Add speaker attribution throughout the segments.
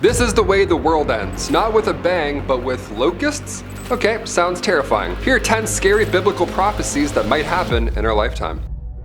Speaker 1: This is the way the world ends, not with a bang, but with locusts? Okay, sounds terrifying. Here are 10 scary biblical prophecies that might happen in our lifetime.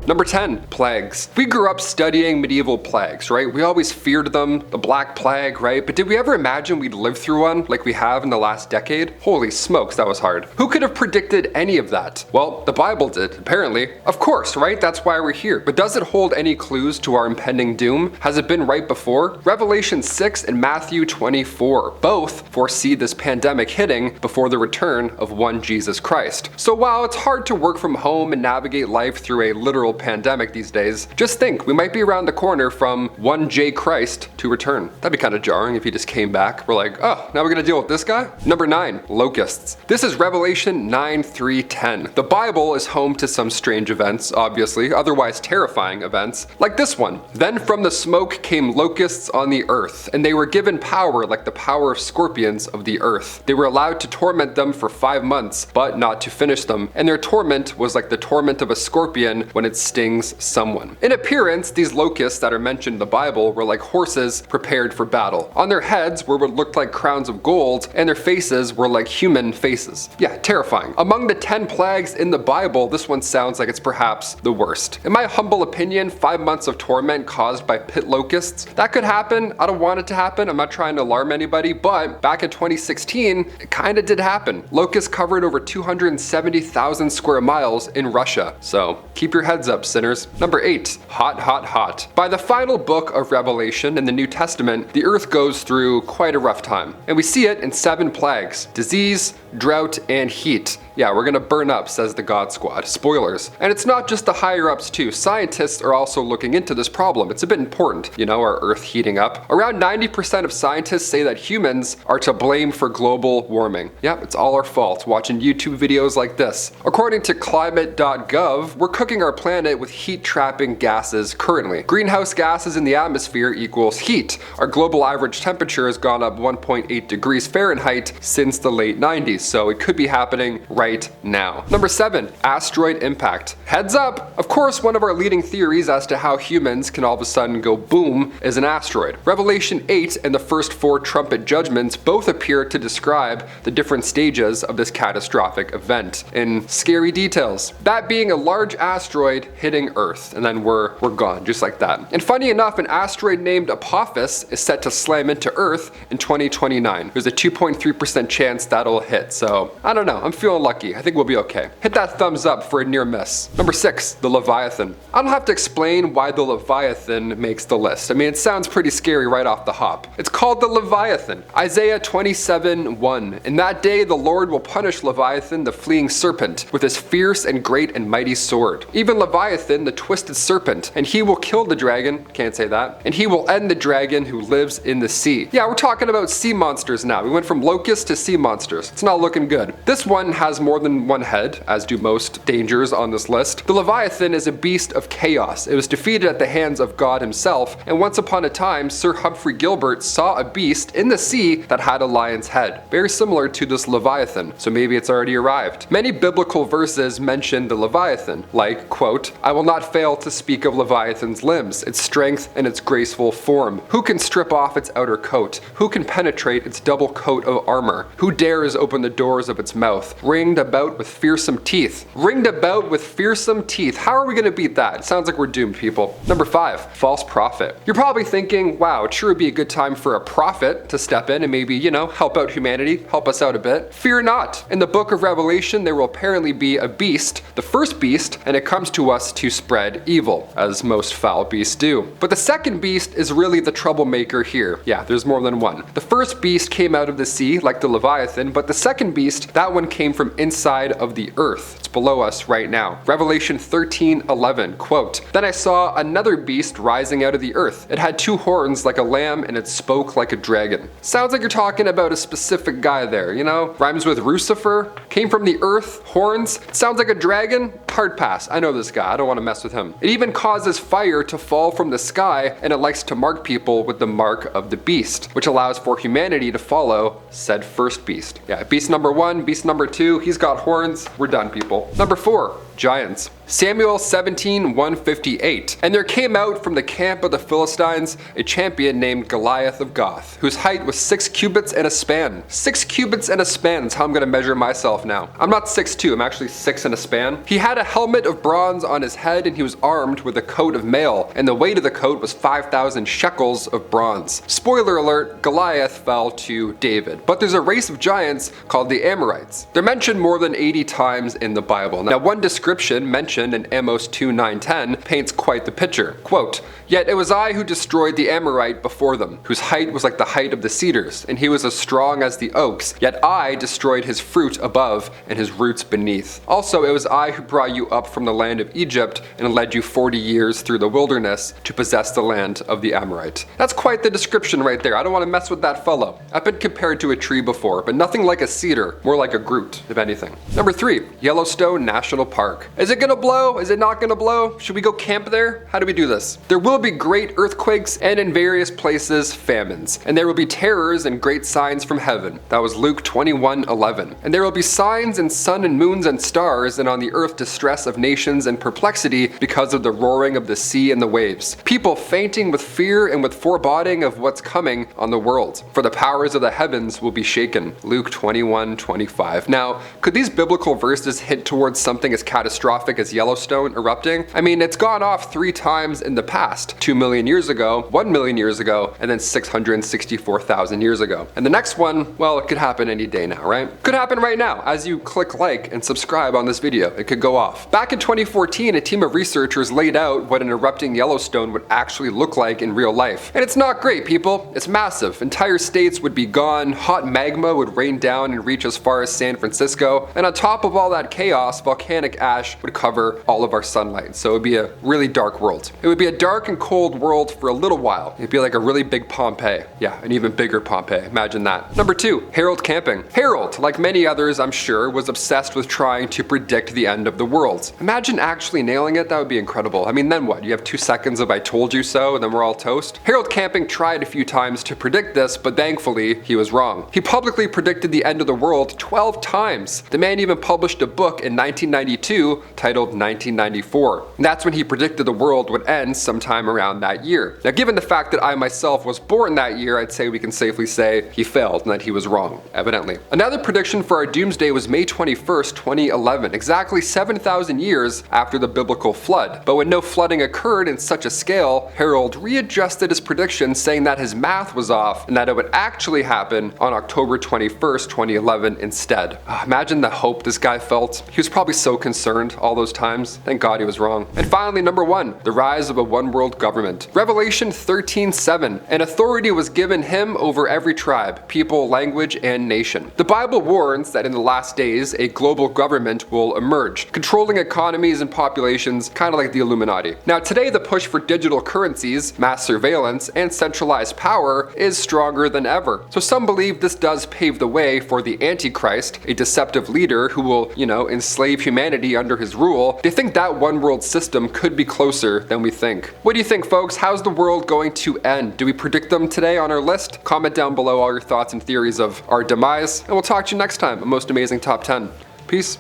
Speaker 1: Number 10, plagues. We grew up studying medieval plagues, right? We always feared them, the Black Plague, right? But did we ever imagine we'd live through one like we have in the last decade? Holy smokes, that was hard. Who could have predicted any of that? Well, the Bible did, apparently. Of course, right? That's why we're here. But does it hold any clues to our impending doom? Has it been right before? Revelation 6 and Matthew 24 both foresee this pandemic hitting before the return of one Jesus Christ. So while it's hard to work from home and navigate life through a literal pandemic these days, just think, we might be around the corner from one J Christ to return. That'd be kind of jarring if he just came back. We're like, oh, now we're gonna deal with this guy? Number 9, locusts. This is Revelation 9:3-10. The Bible is home to some strange events, obviously, otherwise terrifying events, like this one. Then from the smoke came locusts on the earth, and they were given power like the power of scorpions of the earth. They were allowed to torment them for 5 months, but not to finish them, and their torment was like the torment of a scorpion when it stings someone. In appearance, these locusts that are mentioned in the Bible were like horses prepared for battle. On their heads were what looked like crowns of gold, and their faces were like human faces. Yeah, terrifying. Among the 10 plagues in the Bible, this one sounds like it's perhaps the worst. In my humble opinion, 5 months of torment caused by pit locusts, that could happen. I don't want it to happen. I'm not trying to alarm anybody, but back in 2016, it kind of did happen. Locusts covered over 270,000 square miles in Russia. So keep your heads up, sinners. Number 8, hot, hot, hot. By the final book of Revelation in the New Testament, the earth goes through quite a rough time. And we see it in 7 plagues: disease, drought, and heat. Yeah, we're gonna burn up, says the God Squad. Spoilers. And it's not just the higher ups too. Scientists are also looking into this problem. It's a bit important, you know, our earth heating up. Around 90% of scientists say that humans are to blame for global warming. Yep, it's all our fault, watching YouTube videos like this. According to climate.gov, we're cooking our planet with heat-trapping gases currently. Greenhouse gases in the atmosphere equals heat. Our global average temperature has gone up 1.8 degrees Fahrenheit since the late 90s, so it could be happening right now. Number 7, asteroid impact. Heads up! Of course, one of our leading theories as to how humans can all of a sudden go boom is an asteroid. Revelation 8 and the first 4 trumpet judgments both appear to describe the different stages of this catastrophic event in scary details. That being a large asteroid hitting Earth, and then we're gone, just like that. And funny enough, an asteroid named Apophis is set to slam into Earth in 2029. There's a 2.3% chance that'll hit, so I don't know, I'm feeling lucky. I think we'll be okay. Hit that thumbs up for a near miss. Number 6, the Leviathan. I don't have to explain why the Leviathan makes the list. I mean, it sounds pretty scary right off the hop. It's called the Leviathan. Isaiah 27:1. In that day the Lord will punish Leviathan, the fleeing serpent, with his fierce and great and mighty sword. Even Leviathan, the twisted serpent, and he will kill the dragon, can't say that, and he will end the dragon who lives in the sea. Yeah, we're talking about sea monsters now. We went from locusts to sea monsters. It's not looking good. This one has more than one head, as do most dangers on this list. The Leviathan is a beast of chaos. It was defeated at the hands of God himself, and once upon a time, Sir Humphrey Gilbert saw a beast in the sea that had a lion's head. Very similar to this Leviathan, so maybe it's already arrived. Many biblical verses mention the Leviathan, like, quote, "I will not fail to speak of Leviathan's limbs, its strength and its graceful form. Who can strip off its outer coat? Who can penetrate its double coat of armor? Who dares open the doors of its mouth? Ringed about with fearsome teeth." Ringed about with fearsome teeth. How are we gonna beat that? It sounds like we're doomed, people. Number 5, false prophet. You're probably thinking, wow, it sure would be a good time for a prophet to step in and maybe, you know, help out humanity, help us out a bit. Fear not. In the book of Revelation, there will apparently be a beast, the first beast, and it comes to us to spread evil, as most foul beasts do. But the second beast is really the troublemaker here. Yeah, there's more than one. The first beast came out of the sea, like the Leviathan, but the second beast, that one came from inside of the earth. It's below us right now. Revelation 13:11, quote, "Then I saw another beast rising out of the earth. It had 2 horns like a lamb, and it spoke like a dragon." Sounds like you're talking about a specific guy there, you know? Rhymes with Lucifer, came from the earth, horns. Sounds like a dragon? Hard pass. I know this guy. I don't want to mess with him. It even causes fire to fall from the sky, and it likes to mark people with the mark of the beast, which allows for humanity to follow said first beast. Yeah, beast number 1, beast number 2, he's got horns. We're done, people. Number 4, giants. Samuel 17:158. And there came out from the camp of the Philistines a champion named Goliath of Gath, whose height was 6 cubits and a span. 6 cubits and a span is how I'm going to measure myself now. I'm not 6'2", I'm actually 6 and a span. He had a helmet of bronze on his head, and he was armed with a coat of mail, and the weight of the coat was 5,000 shekels of bronze. Spoiler alert, Goliath fell to David. But there's a race of giants called the Amorites. They're mentioned more than 80 times in the Bible. Now, one description mentioned in Amos 2:9-10 paints quite the picture. Quote, "Yet it was I who destroyed the Amorite before them, whose height was like the height of the cedars, and he was as strong as the oaks. Yet I destroyed his fruit above and his roots beneath. Also it was I who brought you up from the land of Egypt and led you 40 years through the wilderness to possess the land of the Amorite." That's quite the description right there. I don't want to mess with that fellow. I've been compared to a tree before, but nothing like a cedar, more like a Groot, if anything. Number 3, Yellowstone National Park. Is it gonna blow? Is it not gonna blow? Should we go camp there? How do we do this? There will be great earthquakes and in various places famines, and there will be terrors and great signs from heaven. That was Luke 21:11. And there will be signs in sun and moons and stars, and on the earth distress of nations and perplexity because of the roaring of the sea and the waves. People fainting with fear and with foreboding of what's coming on the world. For the powers of the heavens will be shaken. Luke 21:25. Now, could these biblical verses hint towards something as catastrophic as Yellowstone erupting? I mean, it's gone off 3 times in the past. 2 million years ago, 1 million years ago, and then 664,000 years ago. And the next one, well, it could happen any day now, right? Could happen right now. As you click like and subscribe on this video, it could go off. Back in 2014, a team of researchers laid out what an erupting Yellowstone would actually look like in real life. And it's not great, people. It's massive. Entire states would be gone, hot magma would rain down and reach as far as San Francisco, and on top of all that chaos, volcanic ash would cover all of our sunlight. So it would be a really dark world. It would be a dark and cold world for a little while. It'd be like a really big Pompeii. Yeah, an even bigger Pompeii. Imagine that. Number 2, Harold camping. Harold, like many others I'm sure, was obsessed with trying to predict the end of the world. Imagine actually nailing it. That would be incredible. I mean, then what? You have 2 seconds of "I told you so" and then we're all toast? Harold Camping tried a few times to predict this, but thankfully he was wrong. He publicly predicted the end of the world 12 times. The man even published a book in 1992 titled 1994. And that's when he predicted the world would end sometime around that year. Now, given the fact that I myself was born that year, I'd say we can safely say he failed and that he was wrong, evidently. Another prediction for our doomsday was May 21st, 2011, exactly 7,000 years after the biblical flood. But when no flooding occurred in such a scale, Harold readjusted his prediction, saying that his math was off and that it would actually happen on October 21st, 2011 instead. Imagine the hope this guy felt. He was probably so concerned all those times. Thank God he was wrong. And finally, number 1, the rise of a one world government. Revelation 13:7, an authority was given him over every tribe, people, language, and nation. The Bible warns that in the last days, a global government will emerge, controlling economies and populations, kind of like the Illuminati. Now, today, the push for digital currencies, mass surveillance, and centralized power is stronger than ever. So some believe this does pave the way for the Antichrist, a deceptive leader who will, enslave humanity under his rule. They think that one world system could be closer than we think. What do you think, folks? How's the world going to end? Do we predict them today on our list? Comment down below all your thoughts and theories of our demise, and we'll talk to you next time. A most amazing top 10. Peace.